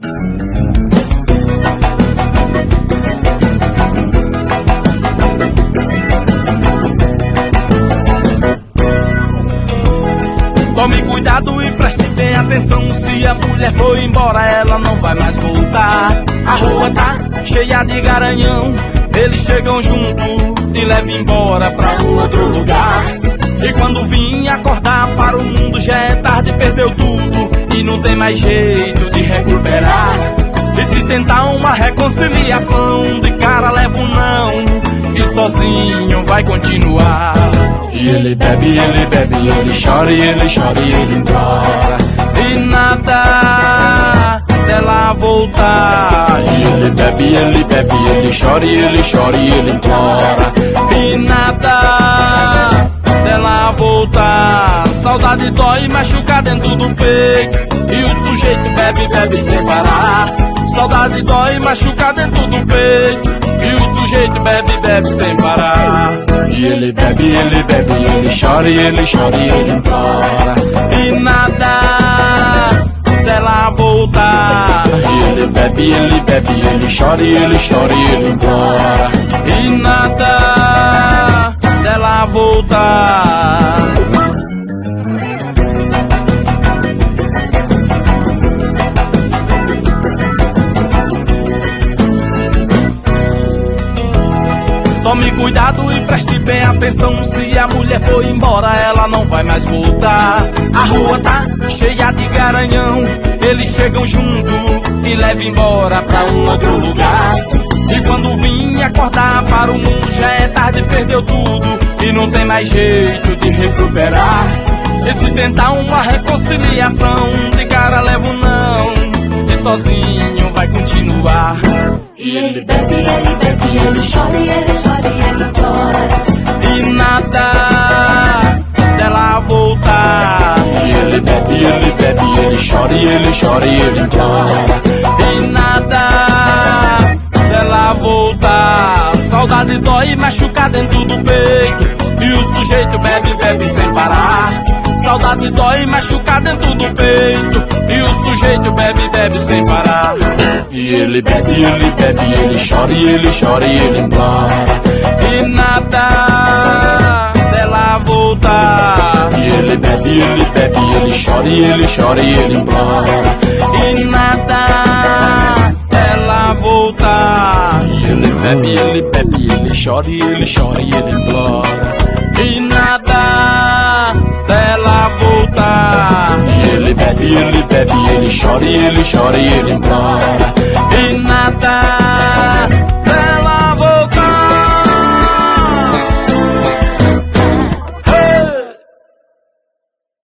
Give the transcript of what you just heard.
Tome cuidado e preste bem atenção. Se a mulher for embora, ela não vai mais voltar. A rua tá cheia de garanhão, eles chegam junto e levam embora pra um outro lugar. E quando vim acordar para o mundo, já é tarde, perdeu tudo e não tem mais jeito de recuperar. E se tentar uma reconciliação, de cara leva um não e sozinho vai continuar. E ele bebe, ele chora e ele implora, e nada dela voltar. E ele bebe, ele chora e ele implora, e nada dela voltar. Saudade dói, machuca dentro do peito, e o sujeito bebe sem parar. Saudade dói, machuca dentro do peito, e o sujeito bebe sem parar. E ele bebe, ele chora e ele implora, e nada dela voltar. E ele bebe, ele chora e ele implora, e nada dela voltar. Tome cuidado e preste bem atenção. Se a mulher for embora, ela não vai mais voltar. A rua tá cheia de garanhão, eles chegam junto e levam embora pra um outro lugar. E quando vim acordar para o mundo, já é tarde, perdeu tudo e não tem mais jeito de recuperar. E se tentar uma reconciliação, de cara leva um não e sozinho vai continuar. E ele bebe, ele chora e ele implora, e nada dela voltar. E ele bebe, ele chora e ele implora, e nada dela voltar. Saudade dói, machuca dentro do peito, e o sujeito bebe sem parar. Saudade dói, machuca dentro do peito, e o sujeito bebe sem parar. E ele bebe, ele chora e ele implora, e nada dela voltar. E ele bebe, ele chora e ele implora, e nada dela voltar. E ele bebe, ele chora e ele implora, e nada dela voltar. E ele bebe, ele chora e ele implora, e nada